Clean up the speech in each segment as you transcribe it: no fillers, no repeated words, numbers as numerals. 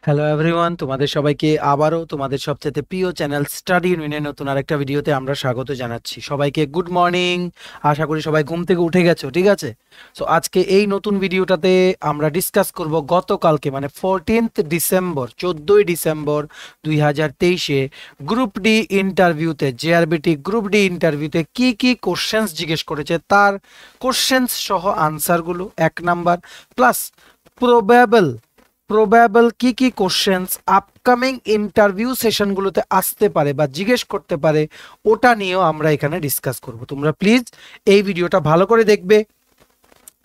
Hello everyone, তোমাদের সবাইকে আবারও তোমাদের সবচেয়ে প্রিয় চ্যানেল স্টাডি ইউনিয়নের নতুন আরেকটা ভিডিওতে আমরা স্বাগত জানাচ্ছি। সবাইকে গুড মর্নিং। আশা করি সবাই ঘুম থেকে উঠে গেছো, ঠিক আছে? সো আজকে এই নতুন ভিডিওটাতে আমরা ডিসকাস করব গতকালকে মানে 14th ডিসেম্বর 14ই ডিসেম্বর 2023-এ গ্রুপ ডি ইন্টারভিউতে জেআরবিটি গ্রুপ ডি ইন্টারভিউতে কি কি কোশ্চেন্স জিজ্ঞেস করেছে তার কোশ্চেন্স সহ আনসারগুলো 1 নাম্বার প্লাস প্রবাবল প্রবাবল কি কি কোশ্চেন্স আপকামিং ইন্টারভিউ সেশনগুলোতে আসতে পারে বা জিজ্ঞেস করতে পারে ওটা নিয়েও আমরা এখানে ডিসকাস করব। তোমরা প্লিজ এই ভিডিওটা ভালো করে দেখবে,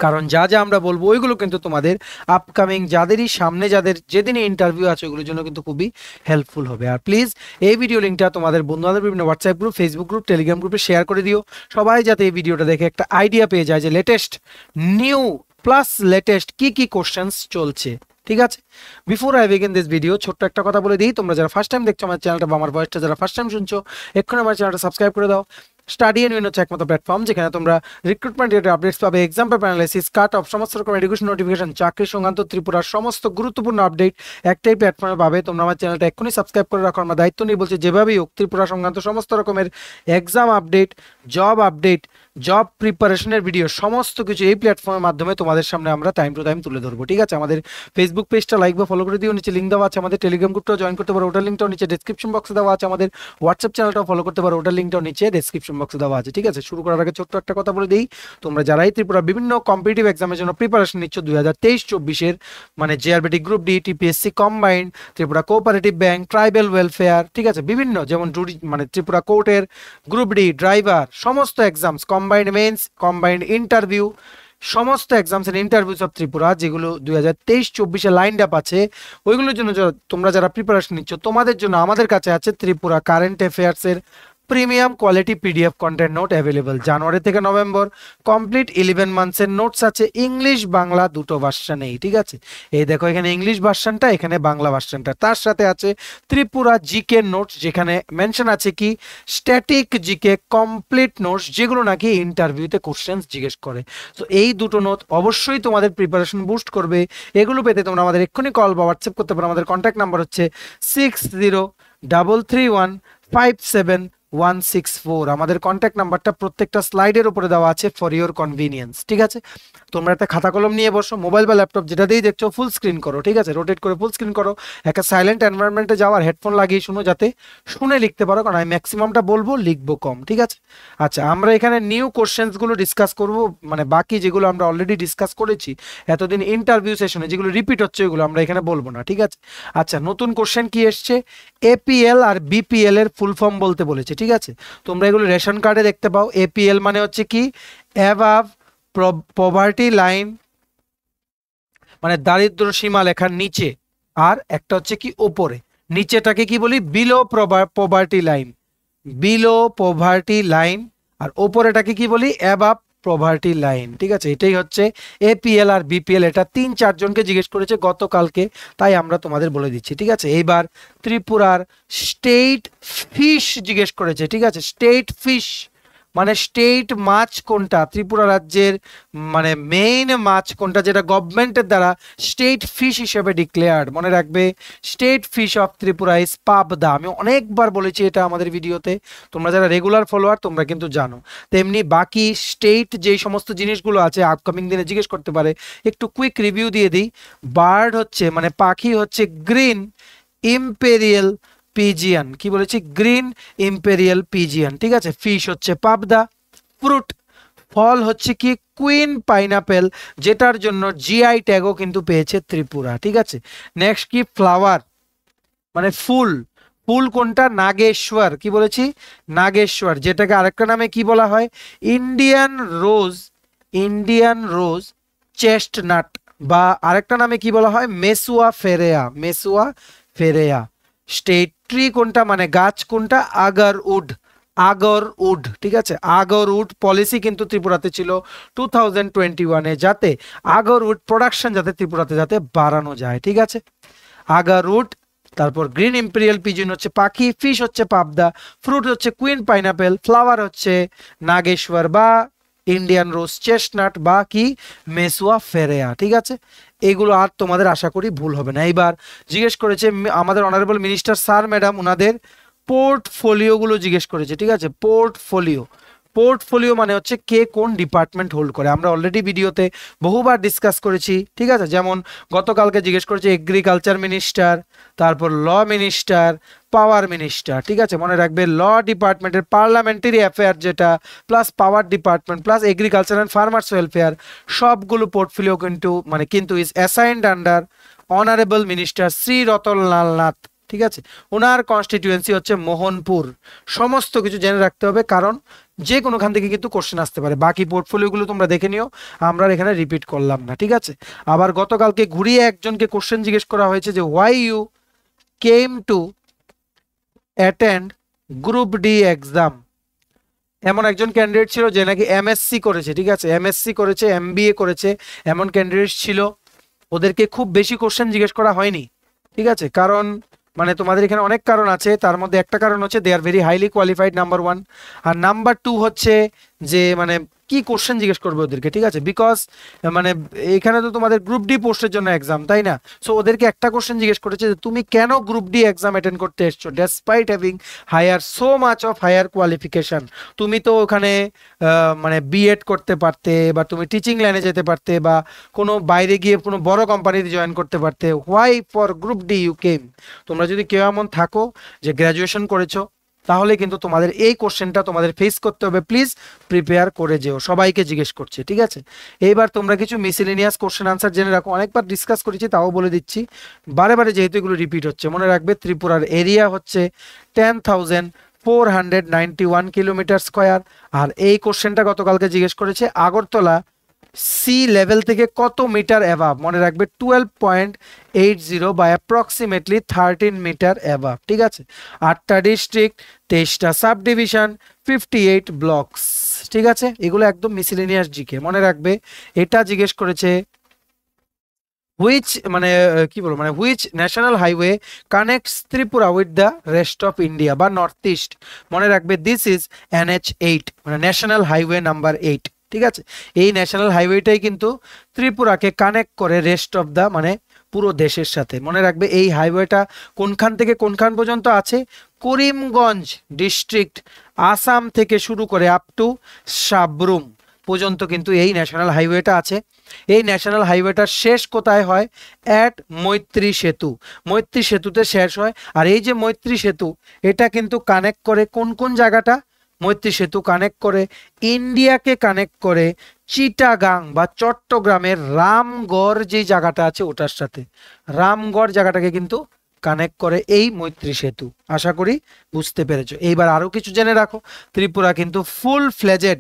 কারণ যা যা আমরা বলবো ওইগুলো কিন্তু তোমাদের আপকামিং যাদেরই সামনে যাদের যেদিনই ইন্টারভিউ আছে ওগুলোর জন্য কিন্তু খুবই হেল্পফুল হবে। আর প্লিজ এই ভিডিও লিঙ্কটা তোমাদের বন্ধুদের বিভিন্ন WhatsApp group, Facebook group, Telegram গ্রুপে শেয়ার করে দিও, সবাই যাতে এই ভিডিওটা দেখে একটা আইডিয়া পেয়ে যায় যে লেটেস্ট নিউ প্লাস লেটেস্ট কি কি কোশ্চেন্স চলছে। ঠিক আছে, before I begin this video ছোট্ট একটা কথা বলে দিই, তোমরা যারা ফার্স্ট টাইম দেখছো আমার চ্যানেলটা বা আমার ভয়েসটা যারা ফার্স্ট টাইম শুনছো এক্ষুনি আমার চ্যানেলটা সাবস্ক্রাইব করে দাও। স্টাডি এন্ড উইন হচ্ছে একমাত্র প্ল্যাটফর্ম যেখানে তোমরা রিক্রুটমেন্ট রিলেটেড আপডেটস পাবে, exam paper analysis, cut off, সমস্ত রকম এডুকেশন নোটিফিকেশন, চাকরি সংক্রান্ত ত্রিপুরার সমস্ত গুরুত্বপূর্ণ আপডেট একটাই প্ল্যাটফর্মে পাবে। তোমরা আমার চ্যানেলটা এক্ষুনি সাবস্ক্রাইব করে রাখো, আমার দায়িত্ব নিয়ে বলছি যেভাবেই হোক ত্রিপুরা সংক্রান্ত সমস্ত রকমের এক্সাম আপডেট, জব প্রিপারেশনের ভিডিও সমস্ত কিছু এই প্ল্যাটফর্মের মাধ্যমে তোমাদের সামনে আমরা টাইম টু টাইম তুলে ধরবো। ঠিক আছে, আমাদের ফেসবুক পেজটা লাইক বা ফলো করে দিও, নিচে লিঙ্ক দেওয়া আছে, আমাদের টেলিগ্রাম গ্রুপটাও জয়েন করতে পারো, ওটার লিঙ্কটাও নিচে ডেসক্রিপশন বক্সে দেওয়া আছে, আমাদের হোয়াটসঅ্যাপ চ্যানেলটাও ফলো করতে পারো, ওটার লিঙ্কটাও নিচে ডেসক্রিপশন বক্সে দেওয়া আছে। ঠিক আছে, শুরু করার আগে ছোট্ট একটা কথা বলে দিই, তোমরা যারাই ত্রিপুরা বিভিন্ন কম্পিটিটিভ এক্সামের জন্য প্রিপারেশন নিচ্ছ 2023-24-এর মানে JRBT group D, TPSC combined, Tripura cooperative bank, tribal welfare, ঠিক আছে, বিভিন্ন যেমন মানে ত্রিপুরা কোর্টের গ্রুপ ডি, ড্রাইভার, সমস্ত exams, combined mains, combined interview, সমস্ত exams and interviews of Tripura যেগুলো 2023-24-এ লাইনড আপ আছে ওইগুলোর জন্য তোমরা যারা প্রিপারেশন নিচ্ছ তোমাদের জন্য আমাদের কাছে আছে ত্রিপুরা কারেন্ট অ্যাফেয়ার্সের premium quality PDF content note available. January থেকে নভেম্বর কমপ্লিট 11 মান্থসের নোটস আছে, ইংলিশ বাংলা দুটো ভার্সনেই। ঠিক আছে, এই দেখো এখানে ইংলিশ ভার্সনটা, এখানে বাংলা ভার্সনটা, তার সাথে আছে ত্রিপুরা জিকে নোটস যেখানে মেনশন আছে কি স্ট্যাটিক জিকে কমপ্লিট নোটস যেগুলো নাকি ইন্টারভিউতে কোশ্চেন্স জিজ্ঞেস করে। তো এই দুটো নোট অবশ্যই তোমাদের প্রিপারেশন বুস্ট করবে। এগুলো পেতে তোমরা আমাদের এক্ষুনি কল বা হোয়াটসঅ্যাপ করতে পারো। আমাদের কন্ট্যাক্ট নাম্বার হচ্ছে 6033157164। আমাদের কন্ট্যাক্ট নাম্বারটা প্রত্যেকটা স্লাইডের উপরে দেওয়া আছে ফর ইওর কনভিনিয়েন্স। ঠিক আছে, তোমরা একটা খাতা কলম নিয়ে বসো, মোবাইল বা ল্যাপটপ যেটা দিয়েই দেখছো ফুল স্ক্রিন করো, ঠিক আছে, রোটেট করে ফুল স্ক্রিন করো, একটা সাইলেন্ট এনভায়রনমেন্টে যাও আর হেডফোন লাগিয়ে শুনো যাতে শুনে লিখতে পারো, কারণ আমি ম্যাক্সিমামটা বলবো, লিখবো কম। ঠিক আছে, আচ্ছা আমরা এখানে নিউ কোশ্চেন্সগুলো ডিসকাস করব, মানে বাকি যেগুলো আমরা অলরেডি ডিসকাস করেছি এতদিন ইন্টারভিউ সেশনে যেগুলো রিপিট হচ্ছে ওইগুলো আমরা এখানে বলবো না। ঠিক আছে, আচ্ছা নতুন কোশ্চেন কি এসছে, এপিএল আর বিপিএল এর ফুল ফর্ম বলতে বলেছে। ঠিক আছে, তোমরা এগুলো রেশন কার্ডে দেখতে পাও। এপিএল মানে হচ্ছে কি অ্যাবাভ পভার্টি লাইন, মানে দারিদ্র সীমা লেখার নিচে, আর একটা হচ্ছে কি ওপরে, নিচেটাকে কি বলি below poverty line, below poverty line, আর ওপরেটাকে কি বলি অ্যাবাভ পভার্টি লাইন। ঠিক আছে, এটাই হচ্ছে এপিএল আর বিপিএল। এটা 3-4 জনকে জিজ্ঞেস করেছে গতকালকে, তাই আমরা তোমাদের বলে দিচ্ছি। ঠিক আছে, এইবার ত্রিপুরার স্টেট ফিশ জিজ্ঞেস করেছে। ঠিক আছে, স্টেট ফিশ মানে স্টেট মাছ কোনটা, ত্রিপুরা রাজ্যের মানে মেইন মাছ কোনটা যেটা গভর্নমেন্টের দ্বারা স্টেট ফিশ হিসেবে ডিক্লেয়ার্ড। মনে রাখবে state fish of Tripura is পাবদা। আমি অনেকবার বলেছি এটা আমাদের ভিডিওতে, তোমরা যারা রেগুলার ফলোয়ার তোমরা কিন্তু জানো। তেমনি বাকি স্টেট যেই সমস্ত জিনিসগুলো আছে আপকামিং দিনে জিজ্ঞেস করতে পারে, একটু কুইক রিভিউ দিয়ে দিই। বার্ড হচ্ছে মানে পাখি হচ্ছে গ্রিন ইম্পেরিয়াল পিজিয়ান, কি বলেছি গ্রিন ইম্পেরিয়াল পিজিয়ান। ঠিক আছে, ফিশ হচ্ছে পাবদা, ফ্রুট ফল হচ্ছে কি কুইন পাইনাপেল, যেটার জন্য জিআই ট্যাগও কিন্তু পেয়েছে ত্রিপুরা। ঠিক আছে, নেক্সট কি ফ্লাওয়ার মানে ফুল, ফুল কোনটা নাগেশ্বর, কি বলেছি নাগেশ্বর, যেটাকে আরেকটা নামে কি বলা হয় ইন্ডিয়ান রোজ, ইন্ডিয়ান রোজ চেস্টনাট, বা আরেকটা নামে কি বলা হয় মেসুয়া ফেরেয়া, মেসুয়া ফেরেয়া। স্টেট ট্রি কোনটা মানে গাছ কোনটা আগর উড, আগর উড। ঠিক আছে, আগর উড পলিসি কিন্তু ত্রিপুরাতে ছিল 2021-এ, যাতে আগর উড প্রোডাকশন যাতে ত্রিপুরাতে যাতে বাড়ানো যায়। ঠিক আছে, আগর উড, তারপর গ্রিন ইম্পেরিয়াল পিজন হচ্ছে পাখি, ফিশ হচ্ছে পাবদা, ফ্রুট হচ্ছে কুইন পাইনাপেল, ফ্লাওয়ার হচ্ছে নাগেশ্বর বা ইন্ডিয়ান রোজ চেস্টনাট বা কি মেসুয়া ফেরেয়া, ঠিক আছে। এগুলো আর তোমাদের আশা করি ভুল হবে না। এইবার জিজ্ঞেস করেছে আমাদের অনারেবল মিনিস্টার স্যার ম্যাডাম ওনাদের পোর্টফোলিওগুলো জিজ্ঞেস করেছে, ঠিক আছে। পোর্টফোলিও, পোর্টফোলিও মানে হচ্ছে কে কোন ডিপার্টমেন্ট হোল্ড করে। আমরা অলরেডি ভিডিওতে বহুবার ডিসকাস করেছি, ঠিক আছে। যেমন গতকালকে জিজ্ঞেস করেছে এগ্রিকালচার মিনিস্টার, তারপর ল মিনিস্টার, পাওয়ার মিনিস্টার, ঠিক আছে। মনে রাখবে ল ডিপার্টমেন্টের পার্লামেন্টারি অ্যাফেয়ার যেটা, plus power department, plus agriculture and farmers welfare, সবগুলো পোর্টফোলিও কিন্তু is assigned under honourable minister Shri Ratanlal Nath, ঠিক আছে। ওনার কনস্টিটিউয়েন্সি হচ্ছে মোহনপুর। সমস্ত কিছু জেনে রাখতে হবে, কারণ যে কোনোখান থেকে কিন্তু কোশ্চেন আসতে পারে। বাকি পোর্টফোলিওগুলো তোমরা দেখে নিও, আমরা এখানে রিপিট করলাম না, ঠিক আছে। আবার গতকালকে ঘুরিয়ে একজনকে কোশ্চেন জিজ্ঞেস করা হয়েছে যে why you came to attend group D exam. এমন একজন ক্যান্ডিডেট ছিল যে নাকি এমএসসি করেছে, ঠিক আছে, এমএসসি করেছে, এমবিএ করেছে, এমন ক্যান্ডিডেট ছিল। ওদেরকে খুব বেশি কোশ্চেন জিজ্ঞেস করা হয়নি, ঠিক আছে। কারণ মানে তোমাদের এখানে অনেক কারণ আছে, তার মধ্যে একটা কারণ হচ্ছে they are very highly qualified, number 1। আর নাম্বার 2 হচ্ছে যে মানে কি কোশ্চেন জিজ্ঞেস করবে ওদেরকে, ঠিক আছে। বিকজ মানে এখানে তো তোমাদের গ্রুপ ডি পোস্টের জন্য এক্সাম, তাই না। সো ওদেরকে একটা কোশ্চেন জিজ্ঞেস করেছে যে তুমি কেন গ্রুপ ডি এক্সাম অ্যাটেন্ড করতে এসছো despite having higher so much of higher qualification. তুমি তো ওখানে মানে বিএড করতে পারতে, বা তুমি টিচিং লাইনে যেতে পারতে, বা কোনো বাইরে গিয়ে কোনো বড় কোম্পানিতে জয়েন করতে পারতে। Why for group D you came. তোমরা যদি কেউ এমন থাকো যে গ্র্যাজুয়েশন করেছো, তাহলে কিন্তু তোমাদের এই কোশ্চেনটা তোমাদের ফেস করতে হবে। প্লিজ প্রিপেয়ার করে যেও, সবাইকে জিজ্ঞেস করছে, ঠিক আছে। এইবার তোমরা কিছু মিসেলেনিয়াস কোশ্চেন আনসার জেনে রাখো। অনেকবার ডিসকাস করেছি, তাও বলে দিচ্ছি বারে বারে, যেহেতু এগুলো রিপিট হচ্ছে। মনে রাখবে ত্রিপুরার এরিয়া হচ্ছে 10,491 কিলোমিটার স্কোয়ার। আর এই কোশ্চেনটা গতকালকে জিজ্ঞেস করেছে আগরতলা সি লেভেল থেকে কত মিটার অ্যাভাব। মনে রাখবে 12.80 বা অ্যাপ্রক্সিমেটলি 13 মিটার অ্যাভাব, ঠিক আছে। 8টা ডিস্ট্রিক্ট, 23টা সাব ডিভিশন, 58 ব্লকস, ঠিক আছে। এগুলো একদম মিসেলেনিয়াস জিকে, মনে রাখবে। এটা জিজ্ঞেস করেছে হুইচ মানে কি বলবো মানে which national highway connects Tripura with the rest of India বা নর্থ ইস্ট। মনে রাখবে দিস ইজ NH8, মানে ন্যাশনাল হাইওয়ে নাম্বার 8, ঠিক আছে। এই ন্যাশনাল হাইওয়েটাই কিন্তু ত্রিপুরাকে কানেক্ট করে রেস্ট অফ দ্য মানে পুরো দেশের সাথে। মনে রাখবে এই হাইওয়েটা কোনখান থেকে কোনখান পর্যন্ত আছে, করিমগঞ্জ ডিস্ট্রিক্ট আসাম থেকে শুরু করে আপ টু সাবরুম পর্যন্ত কিন্তু এই ন্যাশনাল হাইওয়েটা আছে। এই ন্যাশনাল হাইওয়েটার শেষ কোথায় হয়, অ্যাট মৈত্রী সেতু। মৈত্রী সেতুতে শেষ হয়। আর এই যে মৈত্রী সেতু, এটা কিন্তু কানেক্ট করে কোন কোন জায়গাটা, মৈত্রী সেতু কানেক্ট করে ইন্ডিয়াকে, কানেক্ট করে চিটাগাং বা চট্টগ্রামের রামগড় যে জায়গাটা আছে ওটার সাথে। রামগড় জায়গাটাকে কিন্তু কানেক্ট করে এই মৈত্রী সেতু। আশা করি বুঝতে পেরেছো। এইবার আরো কিছু জেনে রাখো, ত্রিপুরা কিন্তু ফুল ফ্লেজেড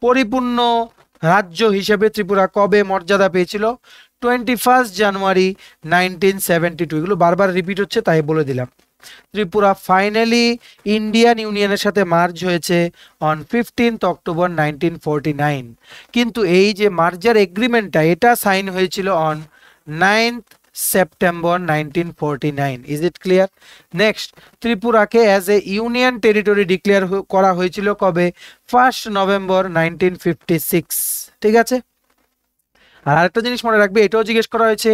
পরিপূর্ণ রাজ্য হিসেবে ত্রিপুরা কবে মর্যাদা পেয়েছিল, 21 জানুয়ারি 1972। এগুলো বারবার রিপিট হচ্ছে, তাই বলে দিলাম। ত্রিপুরা ফাইনালি ইন্ডিয়ান ইউনিয়নের সাথে মার্জ হয়েছে অন 15 অক্টোবর 1949। কিন্তু এই যে মার্জার এগ্রিমেন্টটা, এটা সাইন হয়েছিল on 9 September 1949। Is it clear? Next, ত্রিপুরাকে as a union territory declare করা হয়েছিল কবে, 1 নভেম্বর 1956, ঠিক আছে। আর আরেকটা জিনিস মনে রাখবে, এটাও জিজ্ঞেস করা হয়েছে,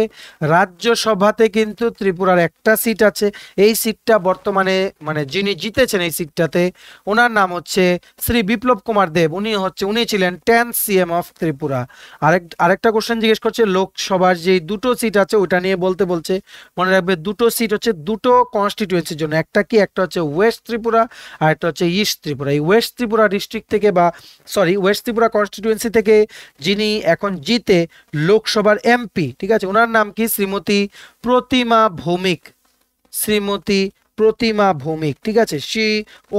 রাজ্যসভাতে কিন্তু ত্রিপুরার একটা সিট আছে। এই সিটটা বর্তমানে মানে যিনি জিতেছেন এই সিটটাতে, ওনার নাম হচ্ছে শ্রী বিপ্লব কুমার দেব। উনি ছিলেন 10th CM অফ ত্রিপুরা। আরেকটা কোশ্চেন জিজ্ঞেস করছে লোকসভার যে দুটো সিট আছে ওটা নিয়ে বলছে। মনে রাখবে দুটো সিট হচ্ছে দুটো কনস্টিটিউয়েন্সির জন্য, একটা হচ্ছে ওয়েস্ট ত্রিপুরা, আর একটা হচ্ছে ইস্ট ত্রিপুরা। এই ওয়েস্ট ত্রিপুরা ডিস্ট্রিক্ট থেকে ওয়েস্ট ত্রিপুরা কনস্টিটিউয়েন্সি থেকে যিনি এখন জিতে লোকসভার এমপি, ঠিক আছে, ওনার নাম কি, শ্রীমতী প্রতিমা ভৌমিক। ঠিক আছে। শি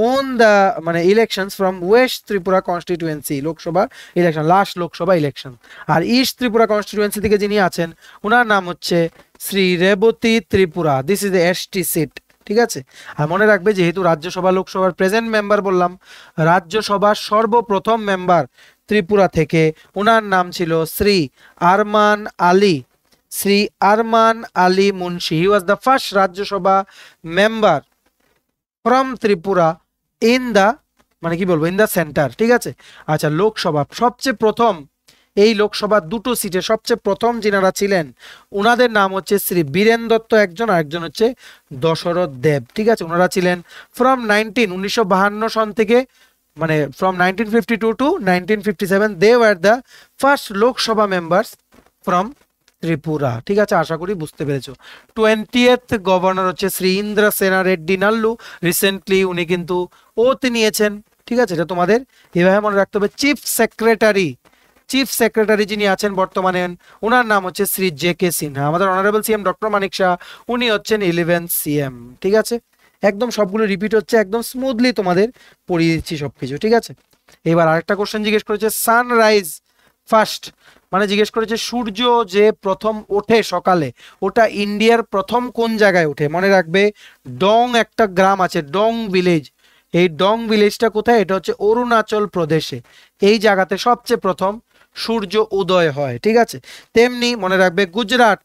ওন দ্য মানে elections from west Tripura constituency, Lok Sabha election, last Lok Sabha election. আর ইস্ট ত্রিপুরা কনস্টিটিউয়েন্সি থেকে যিনি আছেন ওনার নাম হচ্ছে Shri Rebati Tripura. This is ST seat, ঠিক আছে। আর মনে রাখবে, যেহেতু রাজ্যসভা লোকসভার প্রেজেন্ট মেম্বার বললাম, রাজ্যসভার সর্বপ্রথম মেম্বার ত্রিপুরা থেকে, ওনার নাম ছিল Shri Arman Ali Munshi. He was the first Rajya Sabha member from Tripura in the মানে কি বলবো, ইন দ্য সেন্টার, ঠিক আছে। আচ্ছা, লোকসভা সবচেয়ে প্রথম, এই লোকসভার দুটো সিটে সবচেয়ে প্রথম যিনারা ছিলেন ওনাদের নাম হচ্ছে শ্রী বীরেন দত্ত একজন, আর একজন হচ্ছে দশরথ দেব, ঠিক আছে। ওনারা ছিলেন ফ্রম 1952 সন থেকে, মানে from 1952 to 1957 they were the first Lok Sabha members from Tripura, ঠিক আছে। আশা করি বুঝতে পেরেছো। 20th গভর্নর হচ্ছে শ্রী ইন্দ্র সেনা রেড্ডি নাল্লু, রিসেন্টলি উনি কিন্তু ওথ নিয়েছেন, ঠিক আছে। এটা তোমাদের এভাবে মনে রাখতে হবে। চিফ সেক্রেটারি যিনি আছেন বর্তমানে, ওনার নাম হচ্ছে শ্রী জে কে সিনহা। আমাদের অনারেবল সিএম ডক্টর মানিক শাহ, উনি হচ্ছেন 11th সিএম, ঠিক আছে। একদম সবগুলো রিপিট হচ্ছে, একদম স্মুথলি তোমাদের পড়িয়ে দিচ্ছি সবকিছু, ঠিক আছে। এবার আরেকটা কোশ্চেন জিজ্ঞেস করেছে, সানরাইজ ফার্স্ট, মানে জিজ্ঞেস করেছে সূর্য যে প্রথম ওঠে সকালে, ওটা ইন্ডিয়ার প্রথম কোন জায়গায় ওঠে। মনে রাখবে, ডং একটা গ্রাম আছে, ডং ভিলেজ। এই ডং ভিলেজটা কোথায়? এটা হচ্ছে অরুণাচল প্রদেশে। এই জায়গাতে সবচেয়ে প্রথম সূর্য উদয় হয়, ঠিক আছে। তেমনি মনে রাখবে গুজরাট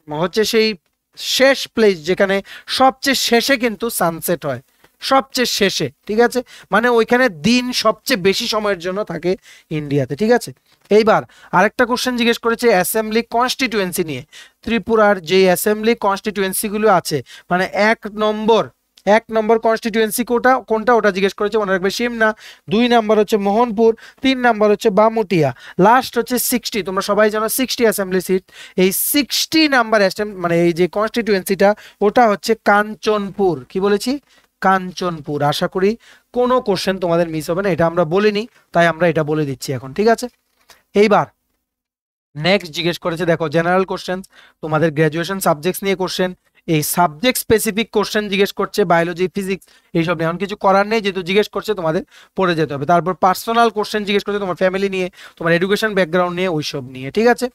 হচ্ছে সেই শেষ প্লেস যেখানে সবচেয়ে শেষে কিন্তু সানসেট হয়, সবচেয়ে শেষে, ঠিক আছে। মানে ওইখানে দিন সবচেয়ে বেশি সময়ের জন্য থাকে ইন্ডিয়াতে, ঠিক আছে। এইবার আরেকটা কোশ্চেন জিজ্ঞেস করেছে অ্যাসেম্বলি কনস্টিটিউয়েন্সি নিয়ে। ত্রিপুরার যে অ্যাসেম্বলি কনস্টিটিউয়েন্সিগুলো আছে, মানে এক নম্বর কনস্টিটিউয়েন্সি কোনটা ওটা জিজ্ঞেস করেছে, মনে রাখবে সিমনা। 2 নাম্বার হচ্ছে মোহনপুর, 3 নাম্বার হচ্ছে বামুটিয়া, লাস্ট হচ্ছে 60। তোমরা সবাই জানো 60 অ্যাসেম্বলি সিট। এই 60 নাম্বার মানে এই যে কনস্টিটিউয়েন্সিটা, ওটা হচ্ছে কাঞ্চনপুর। কি বলেছি? কাঞ্চনপুর। আশা করি কোনো কোশ্চেন তোমাদের মিস হবে না, এটা আমরা বলিনি তাই আমরা এটা বলে দিচ্ছি এখন, ঠিক আছে। এইবার নেক্সট জিজ্ঞেস করেছে, দেখো জেনারেল কোশ্চেন, তোমাদের গ্র্যাজুয়েশন সাবজেক্টস নিয়ে কোশ্চেন, এই সাবজেক্ট স্পেসিফিক কোশ্চেন জিজ্ঞেস করছে, বায়োলজি, ফিজিক্স, এইসব নিয়ে এখন কিছু করার নেই, যেহেতু জিজ্ঞেস করছে তোমাদের পড়ে যেতে হবে। তারপর পার্সোনাল কোশ্চেন জিজ্ঞেস করছে, তোমার ফ্যামিলি নিয়ে, তোমার এডুকেশন ব্যাকগ্রাউন্ড নিয়ে, ওইসব নিয়ে, ঠিক আছে।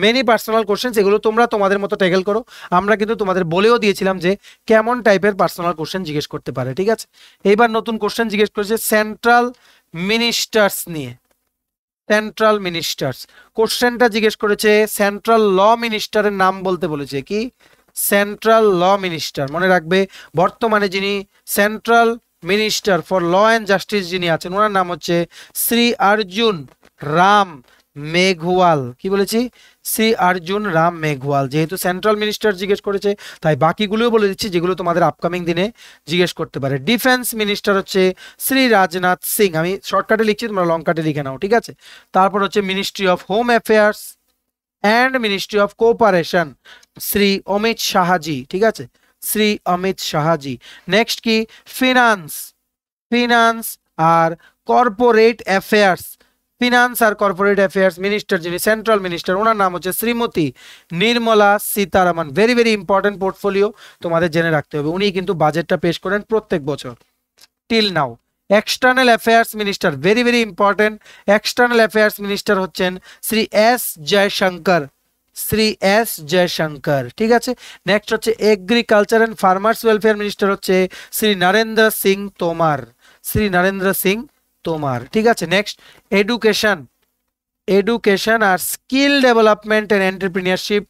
মেনি পার্সোনাল কোশ্চেন, এগুলো তোমরা তোমাদের মতো ট্যাকেল করো। আমরা কিন্তু তোমাদের বলেও দিয়েছিলাম যে কেমন টাইপের পার্সোনাল কোশ্চেন জিজ্ঞেস করতে পারে, ঠিক আছে। এইবার নতুন কোশ্চেন জিজ্ঞেস করেছে সেন্ট্রাল মিনিস্টার্স নিয়ে। সেন্ট্রাল মিনিস্টার্স কোশ্চেনটা জিজ্ঞেস করেছে, সেন্ট্রাল ল মিনিস্টারের নাম বলতে বলেছে। কি? Central law minister. মনে রাখবে, বর্তমানে যিনি central minister for law and justice যিনি আছেন, ওনার নাম হচ্ছে শ্রী অর্জুন রাম মেঘওয়াল। কি বলেছি? শ্রী অর্জুন রাম মেঘওয়াল। যেহেতু সেন্ট্রাল মিনিস্টার জিজ্ঞেস করেছে, তাই বাকিগুলোও বলে দিচ্ছি যেগুলো তোমাদের আপকামিং দিনে জিজ্ঞেস করতে পারে। ডিফেন্স মিনিস্টার হচ্ছে শ্রী রাজনাথ সিং। আমি শর্টকাটে লিখছি, তোমরা লং কাটে লিখে নাও, ঠিক আছে। তারপর হচ্ছে ministry of home affairs and ministry of cooperation Shri Amit Shahji, ঠিক আছে, শ্রী অমিত শাহজি। নেক্সট কি? ফিনান্স আর কর্পোরেট অ্যাফেয়ার্স, ফিনান্স আর কর্পোরেট অ্যাফেয়ার্স মিনিস্টার যিনি সেন্ট্রাল মিনিস্টার, ওনার নাম হচ্ছে Shrimati Nirmala Sitharaman. Very very important portfolio, তোমাদের জেনে রাখতে হবে। উনি কিন্তু বাজেটটা পেশ করেন প্রত্যেক বছর till now. External affairs minister, very very important, external affairs minister হচ্ছেন শ্রী এস জয়শঙ্কর, ঠিক আছে। নেক্সট হচ্ছে agriculture and farmers welfare minister হচ্ছে শ্রী নরেন্দ্র সিং তোমার, ঠিক আছে। নেক্সট এডুকেশন আর স্কিল ডেভেলপমেন্ট এন্ড এন্টারপ্রিনিয়রশিপ,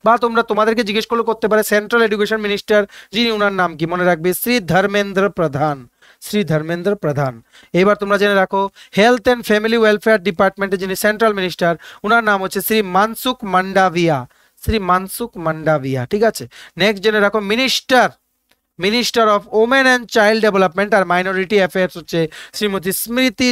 বা তোমাদেরকে জিজ্ঞেস করতে পারে সেন্ট্রাল এডুকেশন মিনিস্টার যিনি, ওনার নাম কি? মনে রাখবে শ্রী ধর্মেন্দ্র প্রধান। এবার তোমরা জেনে রাখো হেলথ এন্ড ফ্যামিলি ওয়েলফেয়ার ডিপার্টমেন্টে যিনি সেন্ট্রাল মিনিস্টার, ওনার নাম হচ্ছে শ্রী মানসুখ মান্ডাভিয়া, ঠিক আছে। নেক্সট জেনে রাখো minister of women and child development আর মাইনরিটি অ্যাফেয়ার্স হচ্ছে শ্রীমতী স্মৃতি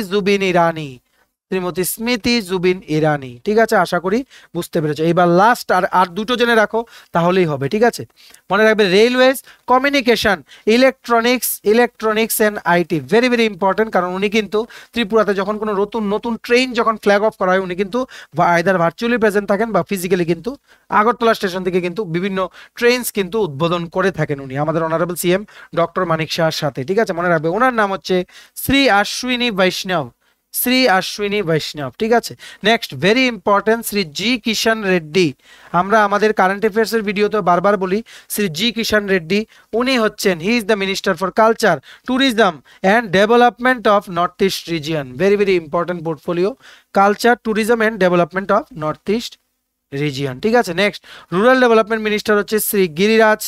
জুবিন ইরানি, ঠিক আছে। আশা করি বুঝতে পেরেছো। এইবার লাস্ট আর দুটো জেনে রাখো, তাহলেই হবে, ঠিক আছে। মনে রাখবে railways, communication, electronics and IT, very very important. কারণ উনি কিন্তু ত্রিপুরাতে যখন কোনো নতুন ট্রেন যখন ফ্ল্যাগ অফ করা হয়, উনি কিন্তু আইদার ভার্চুয়ালি প্রেজেন্ট থাকেন বা ফিজিক্যালি কিন্তু আগরতলা স্টেশন থেকে কিন্তু বিভিন্ন ট্রেনস কিন্তু উদ্বোধন করে থাকেন উনি, আমাদের অনারেবল সিএম ডক্টর মানিক শাহর সাথে, ঠিক আছে। মনে রাখবে ওনার নাম হচ্ছে শ্রী অশ্বিনী বৈষ্ণব, ঠিক আছে। নেক্সট ভেরি ইম্পর্টেন্ট, শ্রী জি কিষান রেড্ডি। আমরা আমাদের কারেন্ট অ্যাফেয়ার্সের ভিডিওতে বারবার বলি শ্রী জি কিষান রেড্ডি, উনি হচ্ছেন he is the minister for culture, tourism and development of north east region. Very very important portfolio, culture, tourism and development of north east region, ঠিক আছে। নেক্সট রুরাল ডেভেলপমেন্ট মিনিস্টার হচ্ছে শ্রী গিরিরাজ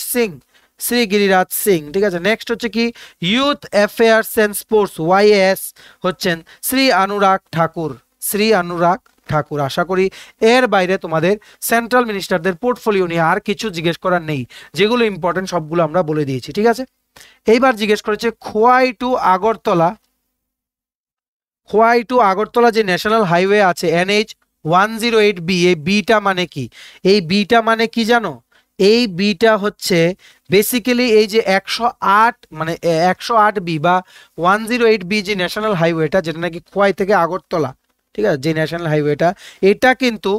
শ্রী গিরিরাজ সিং, ঠিক আছে। নেক্সট হচ্ছে কি ইউথ অ্যাফেয়ার্স অ্যান্ড স্পোর্টস ওয়াইএস হচ্ছেন শ্রী অনুরাগ ঠাকুর, শ্রী অনুরাগ ঠাকুর। আশা করি এর বাইরে তোমাদের সেন্ট্রাল মিনিস্টারদের পোর্টফোলিও নিয়ে আর কিছু জিজ্ঞেস করার নেই, যেগুলো ইম্পর্টেন্ট সবগুলো আমরা বলে দিয়েছি, ঠিক আছে। এইবার জিজ্ঞেস করেছে খোয়াই টু আগরতলা, খোয়াই টু আগরতলা যে ন্যাশনাল হাইওয়ে আছে NH 108B, এই বিটা মানে কি? এই বিটা মানে কি জানো? এই বিটা হচ্ছে বেসিক্যালি এই যে 108 মানে 108B বা 108B যে ন্যাশনাল হাইওয়েটা, যেটা নাকি খোয়াই থেকে আগরতলা, ঠিক আছে, যে ন্যাশনাল হাইওয়েটা, এটা কিন্তু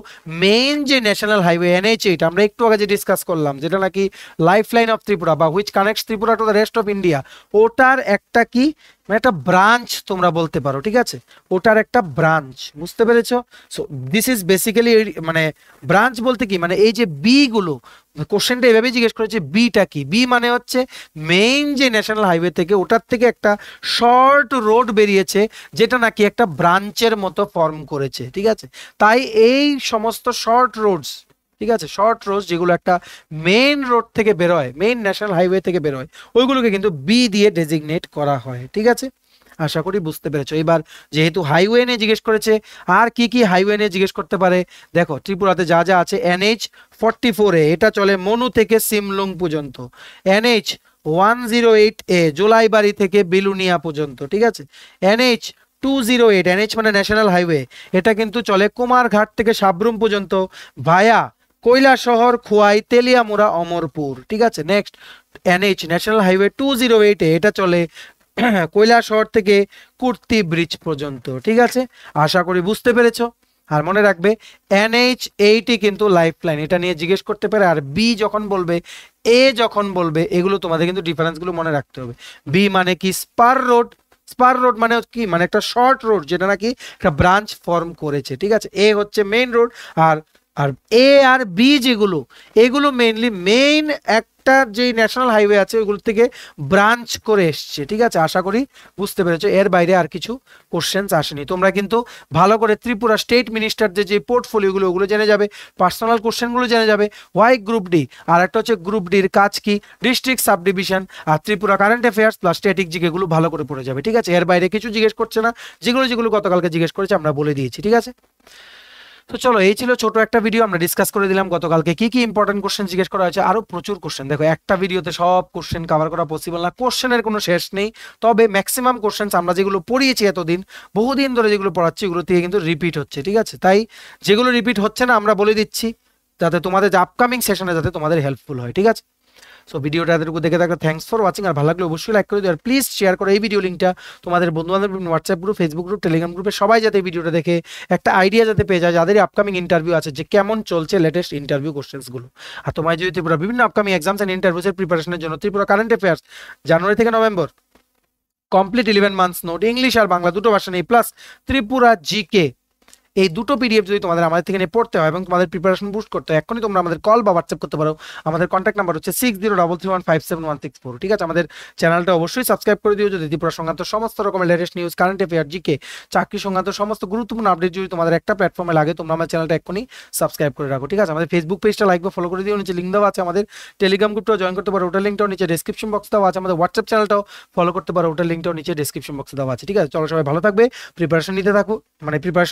মেইন যে ন্যাশনাল হাইওয়ে NH8 আমরা একটু আগে যে ডিসকাস করলাম, যেটা নাকি লাইফ লাইন অফ ত্রিপুরা বা which connects Tripura to the rest of India, ওটার একটা কি মানে একটা ব্রাঞ্চ তোমরা বলতে পারো, ঠিক আছে, ওটার একটা ব্রাঞ্চ, বুঝতে পেরেছো? সো দিস ইজ বেসিক্যালি মানে ব্রাঞ্চ বলতে কি মানে এই যে বি গুলো, কোশ্চেনটা এভাবে জিজ্ঞেস করেছে বিটা কি? বি মানে হচ্ছে মেইন যে ন্যাশনাল হাইওয়ে থেকে ওটার থেকে একটা শর্ট রোড বেরিয়েছে, যেটা নাকি একটা ব্রাঞ্চের মতো ফর্ম করেছে, ঠিক আছে। তাই এই সমস্ত শর্ট রোডস, ঠিক আছে, শর্ট রোড যেগুলো একটা মেইন রোড থেকে বেরোয়, মেইন ন্যাশনাল হাইওয়ে থেকে বেরোয়, ওইগুলোকে কিন্তু বি দিয়ে ডেজিগনেট করা হয়, ঠিক আছে। আশা করি বুঝতে পেরেছো। এবার যেহেতু হাইওয়ে নিয়ে জিজ্ঞেস করেছে, আর কি কি হাইওয়ে নিয়ে জিজ্ঞেস করতে পারে? দেখো ত্রিপুরাতে যা যা আছে, NH 44A এটা চলে মনু থেকে সিমলুং পর্যন্ত, NH 108A জোলাইবাড়ি থেকে বিলুনিয়া পর্যন্ত, ঠিক আছে। NH 208 NH মানে ন্যাশনাল হাইওয়ে, এটা কিন্তু চলে কুমারঘাট থেকে সাবরুম পর্যন্ত ভায়া কৈলাসহর, খোয়াই, তেলিয়ামুড়া, অমরপুর, ঠিক আছে। Next NH national highway 208A এটা চলে কৈলাসহর থেকে কুর্তি ব্রিজ পর্যন্ত, ঠিক আছে। আশা করি বুঝতে পেরেছো। আর মনে রাখবে NH8 কিন্তু লাইফ লাইন, এটা নিয়ে জিজ্ঞেস করতে পারে। আর বি যখন বলবে, এ যখন বলবে, এগুলো তোমাদের কিন্তু ডিফারেন্সগুলো মনে রাখতে হবে। বি মানে কি স্পার রোড, স্পার রোড মানে কি মানে একটা শর্ট রোড যেটা নাকি একটা ব্রাঞ্চ ফর্ম করেছে, ঠিক আছে। এ হচ্ছে মেইন রোড, আর আর এ আর বি যেগুলো, এগুলো মেইনলি মেইন একটা যে ন্যাশনাল হাইওয়ে আছে ওইগুলো থেকে ব্রাঞ্চ করে এসছে, ঠিক আছে। আশা করি বুঝতে পেরেছো। এর বাইরে আর কিছু কোশ্চেন্স আসেনি। তোমরা কিন্তু ভালো করে ত্রিপুরা স্টেট মিনিস্টার যে পোর্টফোলিওগুলো ওগুলো জেনে যাবে, পার্সোনাল কোশ্চেনগুলো জেনে যাবে। ওয়াই গ্রুপ ডি, আর একটা হচ্ছে গ্রুপ ডির কাজ কি, ডিস্ট্রিক্ট সাব ডিভিশন, আর Tripura current affairs plus static জিকেগুলো ভালো করে পড়ে যাবে, ঠিক আছে। এর বাইরে কিছু জিজ্ঞেস করছে না, যেগুলো যেগুলো গতকালকে জিজ্ঞেস করেছে আমরা বলে দিয়েছি, ঠিক আছে। তো চলো, এই ছিল ছোট একটা ভিডিও, আমরা ডিসকাস করে দিলাম গতকালকে কি কি ইম্পর্টেন্ট কোশ্চেন জিজ্ঞেস করা হয়েছে। আরো প্রচুর কোশ্চেন, দেখো একটা ভিডিওতে সব কোশ্চেন কভার করা পসিবল না, কোশ্চেনের কোনো শেষ নেই। তবে ম্যাক্সিমাম কোশ্চেন আমরা যেগুলো পড়িয়েছি এতদিন, বহুদিন ধরে যেগুলো পড়াচ্ছি, ওগুলো থেকে কিন্তু রিপিট হচ্ছে, ঠিক আছে। তাই যেগুলো রিপিট হচ্ছে না আমরা বলে দিচ্ছি, যাতে তোমাদের যে আপকামিং সেশনে যাতে তোমাদের হেল্পফুল হয়, ঠিক আছে। সো ভিডিওটা এতটুকু দেখে থাকলে থ্যাঙ্কস ফর ওয়াচিং। আর ভালো লাগলে অবশ্যই লাইক করে দিও, আর প্লিজ শেয়ার করো এই ভিডিও লিঙ্কটা তোমাদের বন্ধু-বান্ধব, WhatsApp group, Facebook group, Telegram গ্রুপে সবাই যাতে এই ভিডিওটা দেখে একটা আইডিয়া যাতে পেয়ে যায় যাদের আপকামিং ইন্টারভিউ আছে, যে কেমন চলছে লেটেস্ট ইন্টারভিউ কোশ্চেন্সগুলো। আর তোমায় যদি ত্রিপুরা বিভিন্ন আপকামিং এক্সামস এন্ড ইন্টারভিউসের প্রিপারেশনের জন্য ত্রিপুরা কারেন্ট অ্যাফেয়ার্স জানুয়ারি থেকে November complete 11 months note, English আর বাংলা দুটো ভার্সন, এই প্লাস ত্রিপুরা জিকে, এই দুটো পিডিএফ যদি তোমাদের আমাদের থেকে নিয়ে পড়তে হয় এবং তোমাদের প্রিপারেশন বুস্ট করতে হয়, এখনই তোমরা আমাদের কল বা হোয়াটসঅ্যাপ করতে পারো। আমাদের কন্ট্যাক্ট নাম্বার হচ্ছে 6033157164, ঠিক আছে। আমাদের চ্যানেলটা অবশ্যই সাবস্ক্রাইব করে দিও যদি ত্রিপুরা সংক্রান্ত সমস্ত রকমের latest news, current affair, GK, চাকরি সংক্রান্ত সমস্ত গুরুত্বপূর্ণ আপডেট যদি তোমাদের একটা প্ল্যাটফর্মে লাগে, তোমরা আমার চ্যানেলটা এখনই সাবস্ক্রাইব করে রাখো, ঠিক আছে। আমাদের ফেসবুক পেজটা লাইক বা ফলো করে দিও, নিচে লিঙ্ক দেওয়া আছে। আমাদের টেলিগ্রাম গ্রুপটাও জয়েন করতে পারো, ওটার লিঙ্কটাও নিচে ডেসক্রিপশন বক্স দেওয়া আছে। আমাদের হোয়াটসঅ্যাপ চ্যানেলটাও ফলো করতে পারো, ওটার লিঙ্কটাও নিচে ডেসক্রিপশন বক্সে দেওয়া আছে, ঠিক আছে। চলো সবাই ভালো থাকবে, প্রিপারেশন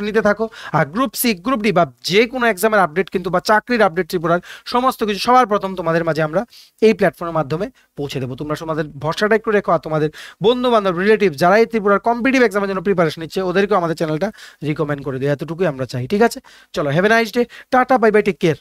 নিতে থাকো। আর গ্রুপ সি, গ্রুপ ডি বা যে কোনো এক্সামের আপডেট কিন্তু বা চাকরির আপডেট ত্রিপুরার সমস্ত কিছু সবার প্রথম তোমাদের মাঝে আমরা এই প্ল্যাটফর্মের মাধ্যমে পৌঁছে দেবো। তোমরা তোমাদের ভরসাটা একটু রেখো, আর তোমাদের বন্ধু বান্ধব, রিলেটিভ যারা এই ত্রিপুরার কম্পিটিটিভ এক্সামের জন্য প্রিপারেশন নিচ্ছে ওদেরকেও আমাদের চ্যানেলটা রিকমেন্ড করে দিও, এতটুকুই আমরা চাই, ঠিক আছে। চলো, have a nice day, tata, bye bye, take care.